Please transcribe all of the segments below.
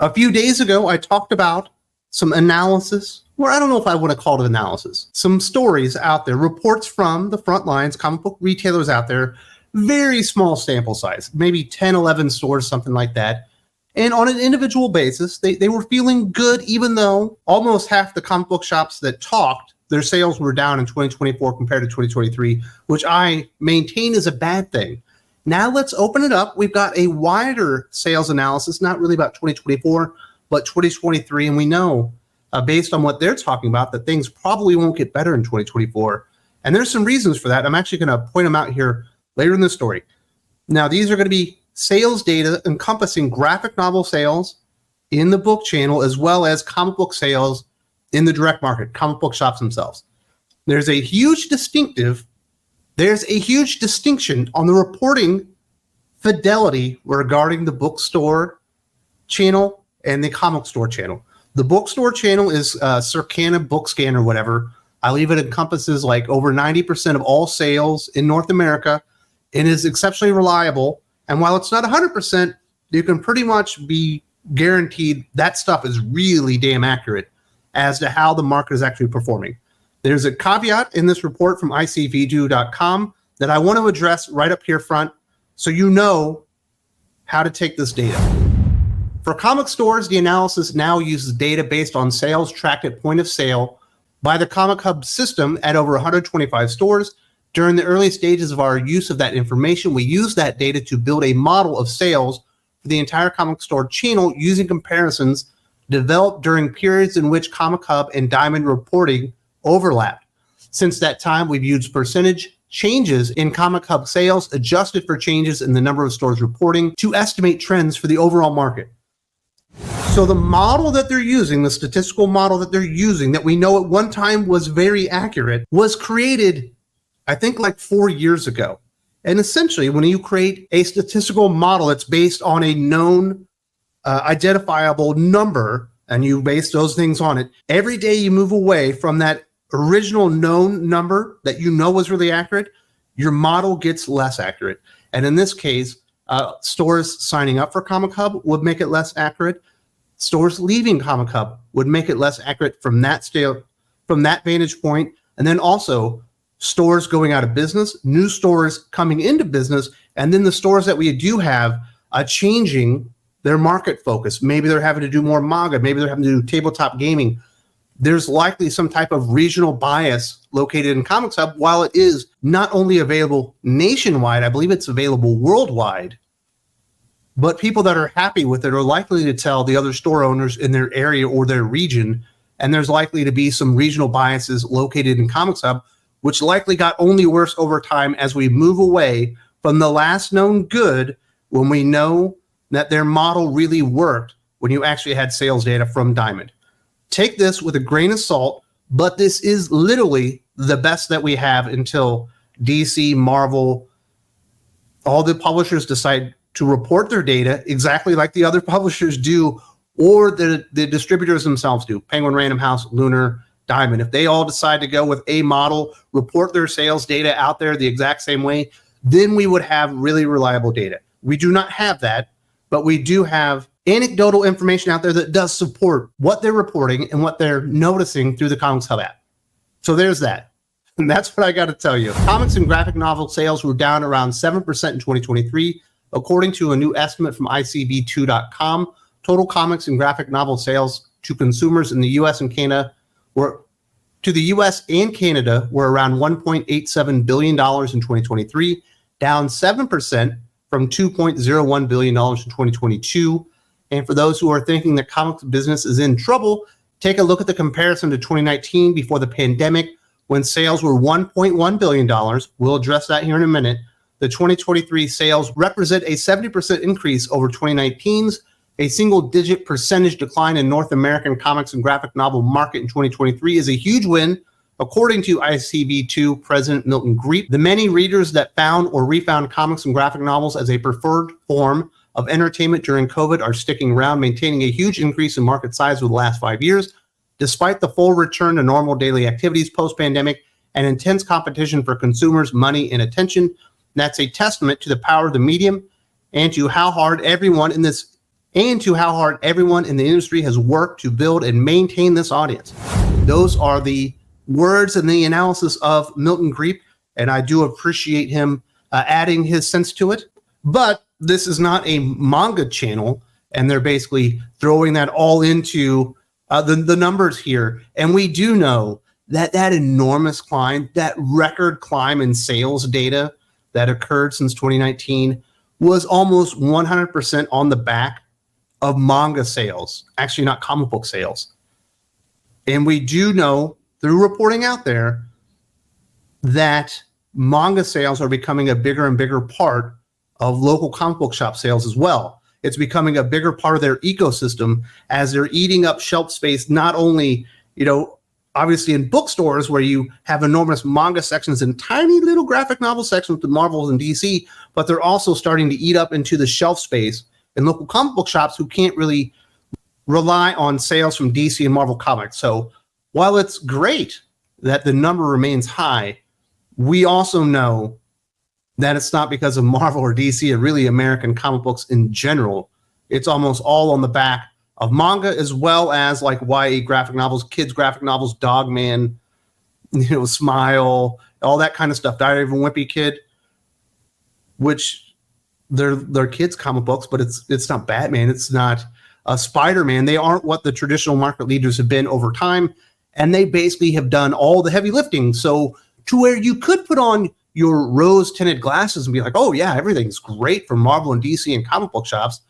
A few days ago, I talked about some analysis, or I don't know if I want to call it analysis, some stories out there, reports from the front lines, comic book retailers out there, very small sample size, maybe 10, 11 stores, something like that. And on an individual basis, they were feeling good, even though almost half the comic book shops that talked, their sales were down in 2024 compared to 2023, which I maintain is a bad thing. Now let's open it up. We've got a wider sales analysis, not really about 2024, but 2023. And we know, based on what they're talking about, that things probably won't get better in 2024. And there's some reasons for that. I'm actually going to point them out here later in the story. Now, these are going to be sales data encompassing graphic novel sales in the book channel, as well as comic book sales in the direct market, comic book shops themselves. There's a huge distinction on the reporting fidelity regarding the bookstore channel and the comic store channel. The bookstore channel is Circana Bookscan or whatever. I believe it encompasses like over 90% of all sales in North America and is exceptionally reliable. And while it's not 100%, you can pretty much be guaranteed that stuff is really damn accurate as to how the market is actually performing. There's a caveat in this report from icv2.com that I want to address right up here front so you know how to take this data. For comic stores, the analysis now uses data based on sales tracked at point of sale by the Comic Hub system at over 125 stores. During the early stages of our use of that information, we use that data to build a model of sales for the entire comic store channel using comparisons developed during periods in which Comic Hub and Diamond reporting overlapped. Since that time, we've used percentage changes in Comic Hub sales adjusted for changes in the number of stores reporting to estimate trends for the overall market. So the model that they're using, the statistical model that they're using, that we know at one time was very accurate, was created, I think, like 4 years ago. And essentially, when you create a statistical model that's based on a known identifiable number, and you base those things on it, every day you move away from that original known number that you know was really accurate, your model gets less accurate. And in this case, stores signing up for Comic Hub would make it less accurate. Stores leaving Comic Hub would make it less accurate from that vantage point. And then also stores going out of business, new stores coming into business, and then the stores that we do have changing their market focus. Maybe they're having to do more manga. Maybe they're having to do tabletop gaming. There's likely some type of regional bias located in Comics Hub. While it is not only available nationwide, I believe it's available worldwide, but people that are happy with it are likely to tell the other store owners in their area or their region, and there's likely to be some regional biases located in Comics Hub, which likely got only worse over time as we move away from the last known good when we know that their model really worked when you actually had sales data from Diamond. Take this with a grain of salt, but this is literally the best that we have until DC, Marvel, all the publishers decide to report their data exactly like the other publishers do, or the distributors themselves do. Penguin Random House, Lunar, Diamond. If they all decide to go with a model, report their sales data out there the exact same way, then we would have really reliable data. We do not have that, but we do have anecdotal information out there that does support what they're reporting and what they're noticing through the Comics Hub app. So there's that. And that's what I got to tell you. Comics and graphic novel sales were down around 7% in 2023, according to a new estimate from icv2.com. Total comics and graphic novel sales to consumers in the U.S. and Canada were around $1.87 billion in 2023, down 7% from $2.01 billion in 2022. And for those who are thinking that comics business is in trouble, take a look at the comparison to 2019 before the pandemic, when sales were $1.1 billion. We'll address that here in a minute. The 2023 sales represent a 70% increase over 2019's. A single-digit percentage decline in North American comics and graphic novel market in 2023 is a huge win, according to ICV2 President Milton Greep. The many readers that found or refound comics and graphic novels as a preferred form of entertainment during COVID are sticking around, maintaining a huge increase in market size over the last 5 years. Despite the full return to normal daily activities post-pandemic and intense competition for consumers' money and attention, that's a testament to the power of the medium and to how hard everyone in this and to how hard everyone in the industry has worked to build and maintain this audience. Those are the words and the analysis of Milton Griepe, and I do appreciate him adding his sense to it. But this is not a manga channel, and they're basically throwing that all into the numbers here. And we do know that that enormous climb, that record climb in sales data that occurred since 2019 was almost 100% on the back of manga sales, actually not comic book sales. And we do know through reporting out there that manga sales are becoming a bigger and bigger part of local comic book shop sales as well. It's becoming a bigger part of their ecosystem as they're eating up shelf space, not only, obviously in bookstores where you have enormous manga sections and tiny little graphic novel sections with Marvel and DC, but they're also starting to eat up into the shelf space in local comic book shops who can't really rely on sales from DC and Marvel comics. So while it's great that the number remains high, we also know that it's not because of Marvel or DC or really American comic books in general. It's almost all on the back of manga, as well as like YA graphic novels, kids graphic novels, Dogman, Smile, all that kind of stuff. Diary of a Wimpy Kid, which they're kids comic books, but it's not Batman, it's not Spider-Man. They aren't what the traditional market leaders have been over time, and they basically have done all the heavy lifting. So to where you could put on your rose-tinted glasses and be like, oh yeah, everything's great for Marvel and DC and comic book shops.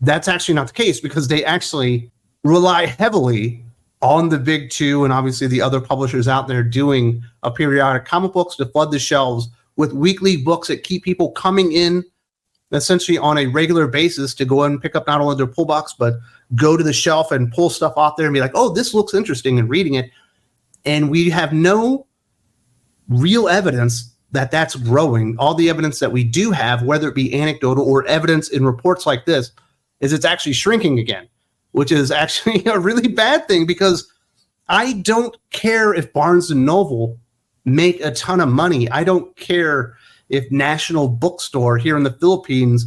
That's actually not the case, because they actually rely heavily on the big two and obviously the other publishers out there doing a periodic comic books to flood the shelves with weekly books that keep people coming in essentially on a regular basis to go and pick up not only their pull box, but go to the shelf and pull stuff off there and be like, oh, this looks interesting, and reading it. And we have no real evidence that that's growing. All the evidence that we do have, whether it be anecdotal or evidence in reports like this, is it's actually shrinking again, which is actually a really bad thing, because I don't care if Barnes & Noble make a ton of money. I don't care if National Bookstore here in the Philippines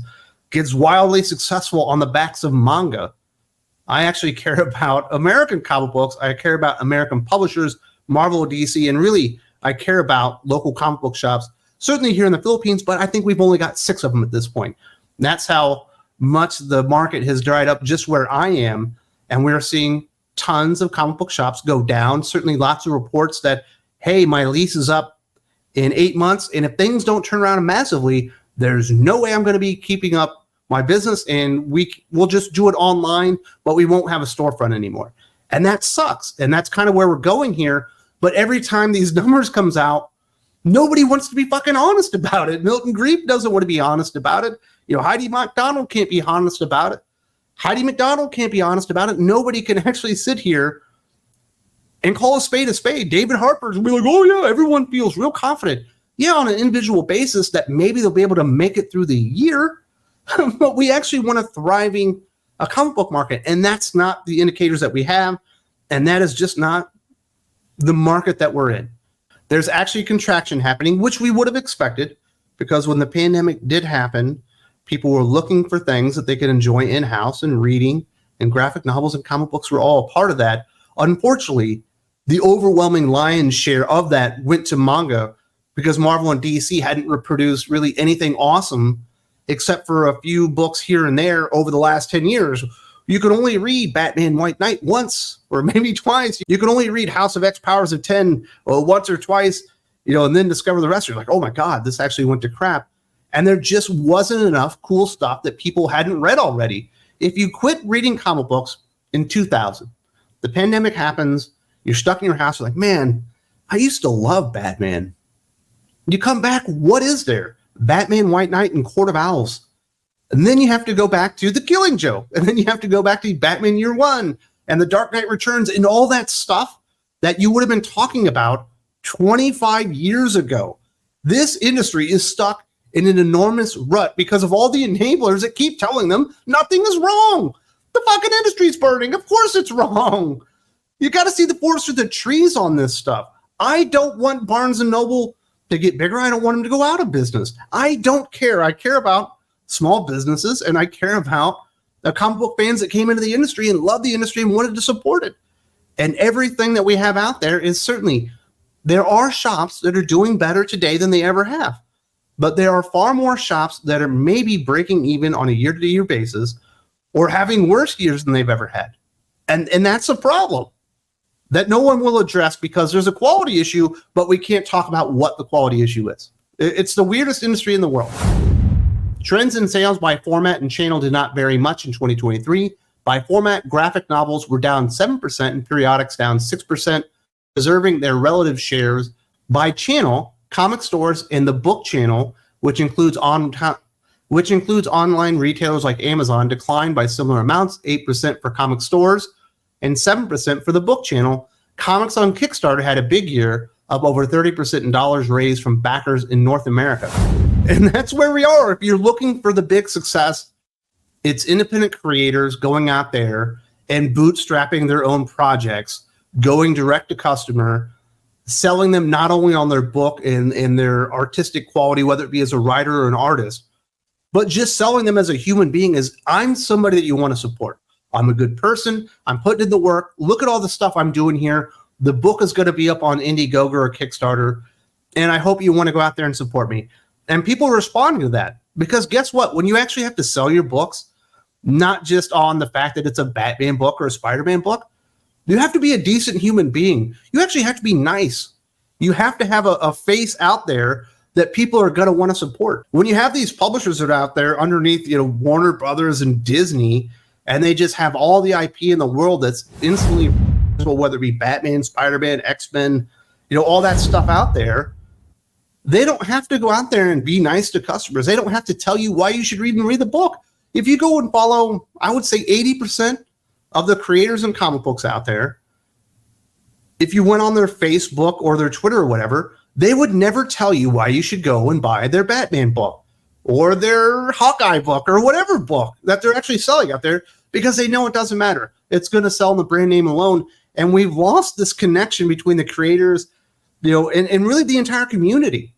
gets wildly successful on the backs of manga. I actually care about American comic books. I care about American publishers, Marvel, DC, and really I care about local comic book shops, certainly here in the Philippines, but I think we've only got 6 of them at this point. And that's how much the market has dried up just where I am, and we're seeing tons of comic book shops go down. Certainly lots of reports that, hey, my lease is up in 8 months, and if things don't turn around massively, there's no way I'm going to be keeping up my business, and we'll just do it online, but we won't have a storefront anymore. And that sucks, and that's kind of where we're going here. But every time these numbers comes out, nobody wants to be fucking honest about it. Milton Griepe doesn't want to be honest about it. Heidi MacDonald can't be honest about it. Heidi MacDonald can't be honest about it. Nobody can actually sit here and call a spade a spade. David Harper's be like, oh yeah, everyone feels real confident. Yeah, on an individual basis that maybe they'll be able to make it through the year. But we actually want a thriving comic book market. And that's not the indicators that we have. And that is just not the market that we're in. There's actually contraction happening, which we would have expected, because when the pandemic did happen, people were looking for things that they could enjoy in-house, and reading and graphic novels and comic books were all a part of that. Unfortunately, the overwhelming lion's share of that went to manga, because Marvel and DC hadn't reproduced really anything awesome except for a few books here and there over the last 10 years. You could only read Batman White Knight once or maybe twice. You could only read House of X Powers of 10 once or twice, and then discover the rest. You're like, oh my God, this actually went to crap. And there just wasn't enough cool stuff that people hadn't read already. If you quit reading comic books in 2000, the pandemic happens, you're stuck in your house, you're like, man, I used to love Batman. You come back, what is there? Batman White Knight and Court of Owls. And then you have to go back to The Killing Joke. And then you have to go back to Batman Year One and The Dark Knight Returns and all that stuff that you would have been talking about 25 years ago. This industry is stuck in an enormous rut because of all the enablers that keep telling them nothing is wrong. The fucking industry's burning. Of course it's wrong. You got to see the forest through the trees on this stuff. I don't want Barnes & Noble to get bigger. I don't want them to go out of business. I don't care. I care about small businesses, and I care about The comic book fans that came into the industry and loved the industry and wanted to support it. And everything that we have out there is certainly, there are shops that are doing better today than they ever have. But there are far more shops that are maybe breaking even on a year-to-year basis or having worse years than they've ever had. And that's a problem that no one will address because there's a quality issue, but we can't talk about what the quality issue is. It's the weirdest industry in the world. Trends in sales by format and channel did not vary much in 2023. By format, graphic novels were down 7% and periodics down 6%, preserving their relative shares. By channel, comic stores and the book channel, which includes online retailers like Amazon, declined by similar amounts, 8% for comic stores and 7% for the book channel. Comics on Kickstarter had a big year, up over 30% in dollars raised from backers in North America. And that's where we are. If you're looking for the big success, it's independent creators going out there and bootstrapping their own projects, going direct to customer, selling them not only on their book and their artistic quality, whether it be as a writer or an artist, but just selling them as a human being as, I'm somebody that you want to support. I'm a good person. I'm putting in the work. Look at all the stuff I'm doing here. The book is going to be up on Indiegogo or Kickstarter, and I hope you want to go out there and support me. And people are responding to that because guess what? When you actually have to sell your books, not just on the fact that it's a Batman book or a Spider-Man book, you have to be a decent human being. You actually have to be nice. You have to have a face out there that people are going to want to support. When you have these publishers that are out there underneath, Warner Brothers and Disney, and they just have all the IP in the world that's instantly, whether it be Batman, Spider-Man, X-Men, all that stuff out there, they don't have to go out there and be nice to customers. They don't have to tell you why you should read the book. If you go and follow, I would say 80% of the creators in comic books out there, if you went on their Facebook or their Twitter or whatever, they would never tell you why you should go and buy their Batman book or their Hawkeye book or whatever book that they're actually selling out there because they know it doesn't matter. It's going to sell in the brand name alone. And we've lost this connection between the creators, and really the entire community,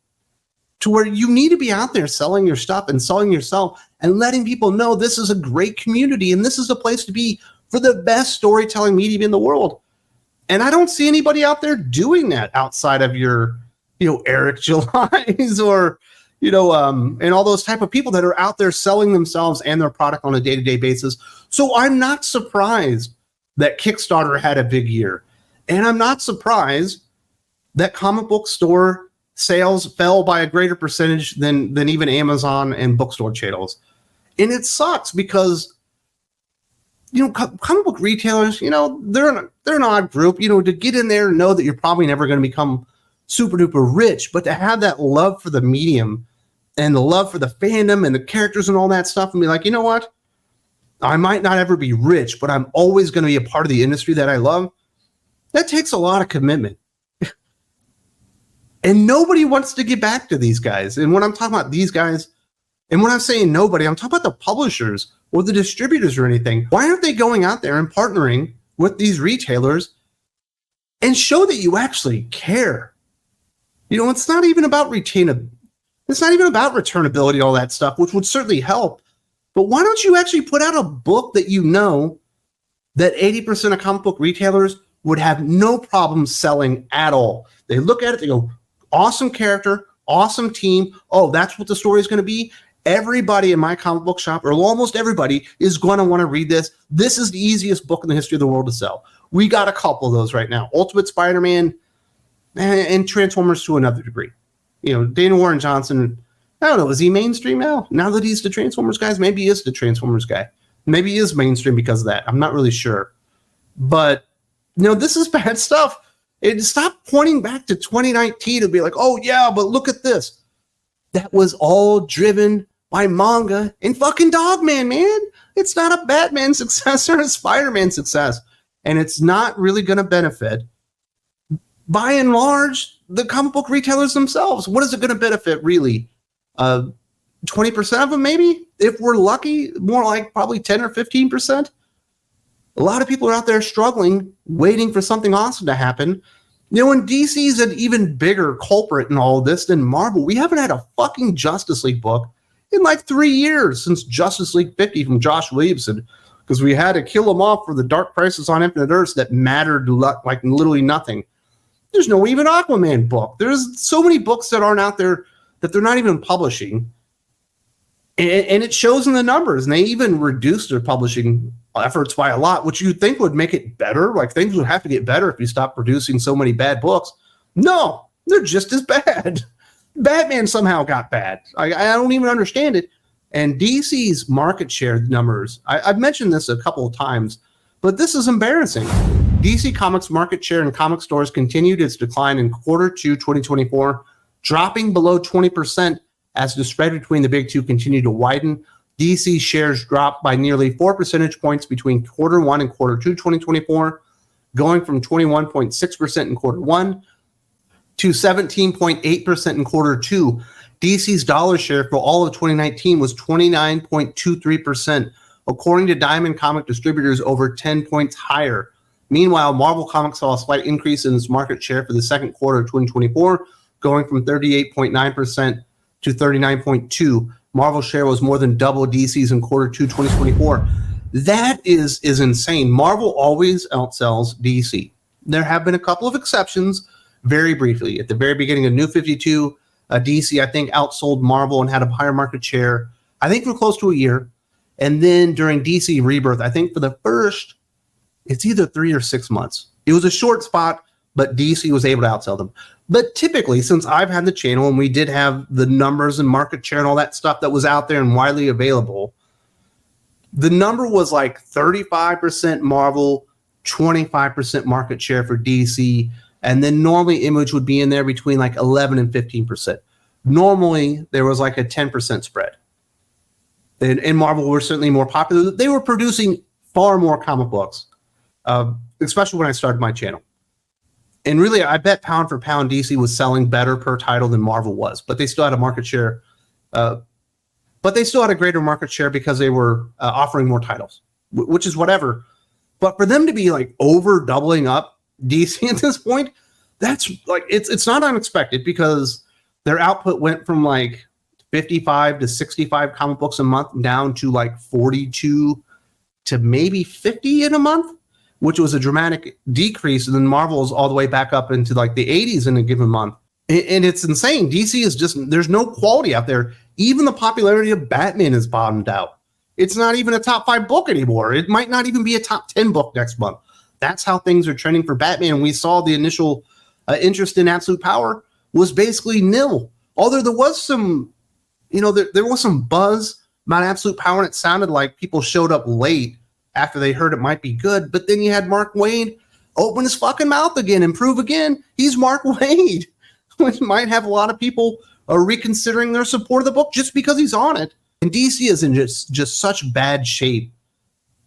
to where you need to be out there selling your stuff and selling yourself and letting people know this is a great community and this is a place to be for the best storytelling medium in the world. And I don't see anybody out there doing that outside of your, Eric July's or, and all those type of people that are out there selling themselves and their product on a day-to-day basis. So I'm not surprised that Kickstarter had a big year. And I'm not surprised that comic book store sales fell by a greater percentage than even Amazon and bookstore channels. And it sucks because, comic book retailers, they're an odd group, to get in there and know that you're probably never going to become super duper rich, but to have that love for the medium and the love for the fandom and the characters and all that stuff and be like, you know what? I might not ever be rich, but I'm always going to be a part of the industry that I love. That takes a lot of commitment. And nobody wants to get back to these guys. And when I'm talking about these guys, and when I'm saying nobody, I'm talking about the publishers or the distributors or anything. Why aren't they going out there and partnering with these retailers and show that you actually care? It's not even about it's not even about returnability, all that stuff, which would certainly help. But why don't you actually put out a book that that 80% of comic book retailers would have no problem selling at all? They look at it, they go, awesome character, awesome team. Oh, that's what the story is going to be. Everybody in my comic book shop, or almost everybody, is going to want to read this. This is the easiest book in the history of the world to sell. We got a couple of those right now. Ultimate Spider-Man and Transformers to another degree. Dana Warren Johnson, I don't know, is he mainstream now? Now that he's the Transformers guy? Maybe he is the Transformers guy. Maybe he is mainstream because of that. I'm not really sure. But, this is bad stuff. Stop pointing back to 2019 and be like, oh, yeah, but look at this. That was all driven by manga and fucking Dogman, man. It's not a Batman success or a Spider-Man success. And it's not really going to benefit, by and large, the comic book retailers themselves. What is it going to benefit, really? 20% of them, maybe? If we're lucky, more like probably 10 or 15%. A lot of people are out there struggling, waiting for something awesome to happen. And DC is an even bigger culprit in all of this than Marvel. We haven't had a fucking Justice League book in like 3 years since Justice League 50 from Josh Williamson, because we had to kill him off for the Dark Crisis on Infinite Earths that mattered like literally nothing. There's no even Aquaman book. There's so many books that aren't out there that they're not even publishing. And it shows in the numbers. And they even reduced their publishing efforts by a lot, which you'd think would make it better. Like things would have to get better if you stop producing so many bad books. No, they're just as bad. Batman somehow got bad. I don't even understand it. And DC's market share numbers, I've mentioned this a couple of times, but this is embarrassing. DC Comics market share in comic stores continued its decline in Q2 2024, dropping below 20% as the spread between the big two continued to widen. DC shares dropped by nearly 4 percentage points between Q1 and Q2 2024, going from 21.6% in Q1 to 17.8% in Q2. DC's dollar share for all of 2019 was 29.23%, according to Diamond Comic Distributors, over 10 points higher. Meanwhile, Marvel Comics saw a slight increase in its market share for the second quarter of 2024, going from 38.9% to 39.2%. Marvel's share was more than double DC's in Q2 2024. That is insane. Marvel always outsells DC. There have been a couple of exceptions, very briefly. At the very beginning of New 52, DC, I think, outsold Marvel and had a higher market share, I think, for close to a year. And then during DC Rebirth, I think for the first, it's either 3 or 6 months. It was a short spot, but DC was able to outsell them. But typically, since I've had the channel and we did have the numbers and market share and all that stuff that was out there and widely available, the number was like 35% Marvel, 25% market share for DC, and then normally Image would be in there between like 11 and 15%. Normally, there was like a 10% spread. And Marvel were certainly more popular. They were producing far more comic books, especially when I started my channel. And really, I bet pound for pound, DC was selling better per title than Marvel was. But they still had a market share. But they still had a greater market share because they were offering more titles, which is whatever. But for them to be like over doubling up DC at this point, that's like it's not unexpected, because their output went from like 55 to 65 comic books a month down to like 42 to maybe 50 in a month, which was a dramatic decrease. And then Marvel's all the way back up into like the 80s in a given month. And it's insane. DC is just, there's no quality out there. Even the popularity of Batman is bottomed out. It's not even a top 5 book anymore. It might not even be a top 10 book next month. That's how things are trending for Batman. We saw the initial interest in Absolute Power was basically nil. Although there was some, there was some buzz about Absolute Power, and it sounded like people showed up late after they heard it might be good. But then you had Mark Waid open his fucking mouth again and prove again he's Mark Waid, which might have a lot of people reconsidering their support of the book just because he's on it. And DC is in just such bad shape.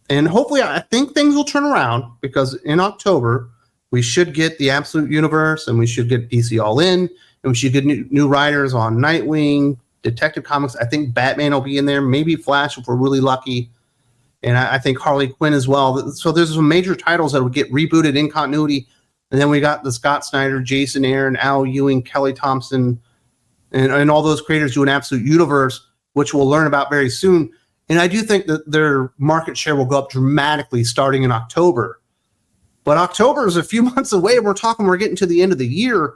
And hopefully, I think things will turn around, because in October, we should get the Absolute Universe, and we should get DC All In, and we should get new writers on Nightwing, Detective Comics. I think Batman will be in there, maybe Flash if we're really lucky. And I think Harley Quinn as well. So there's some major titles that would get rebooted in continuity. And then we got the Scott Snyder, Jason Aaron, Al Ewing, Kelly Thompson, and all those creators do an Absolute Universe, which we'll learn about very soon. And I do think that their market share will go up dramatically starting in October. But October is a few months away, and we're getting to the end of the year.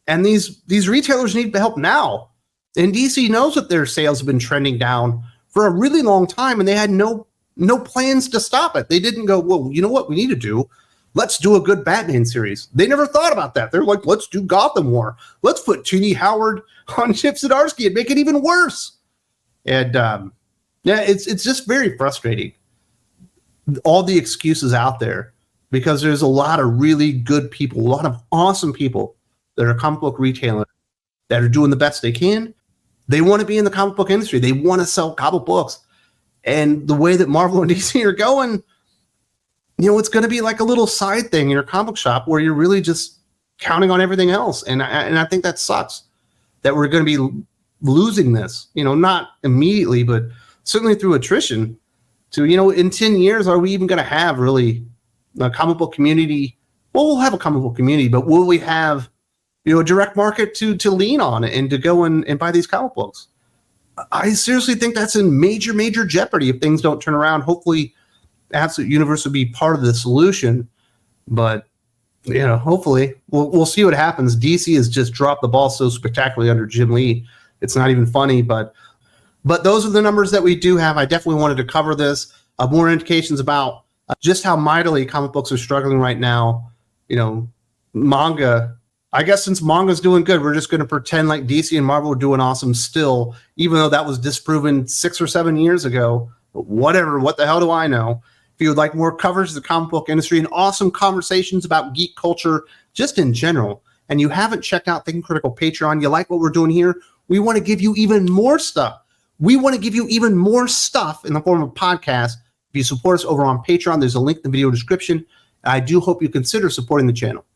And these retailers need help now. And DC knows that their sales have been trending down for a really long time, and they had no plans to stop it. They didn't go, well, you know what we need to do? Let's do a good Batman series. They never thought about that. They're like, let's do Gotham War. Let's put Tini Howard on Chip Zdarsky and make it even worse. And yeah, it's just very frustrating. All the excuses out there, because there's a lot of really good people, a lot of awesome people that are comic book retailers that are doing the best they can. They want to be in the comic book industry. They want to sell comic books. And the way that Marvel and DC are going, it's going to be like a little side thing in your comic shop where you're really just counting on everything else. And I think that sucks, that we're going to be losing this, not immediately, but certainly through attrition. To, in 10 years, are we even going to have really a comic book community? Well, we'll have a comic book community, but will we have, a direct market to lean on and to go and buy these comic books? I seriously think that's in major, major jeopardy if things don't turn around. Hopefully, Absolute Universe will be part of the solution, but hopefully we'll see what happens. DC has just dropped the ball so spectacularly under Jim Lee. It's not even funny, but those are the numbers that we do have. I definitely wanted to cover this. More indications about just how mightily comic books are struggling right now. Manga. I guess since manga's doing good, we're just going to pretend like DC and Marvel are doing awesome still, even though that was disproven 6 or 7 years ago. But whatever. What the hell do I know? If you would like more coverage of the comic book industry and awesome conversations about geek culture just in general, and you haven't checked out Thinking Critical Patreon, you like what we're doing here, we want to give you even more stuff. We want to give you even more stuff in the form of podcasts. If you support us over on Patreon, there's a link in the video description. I do hope you consider supporting the channel.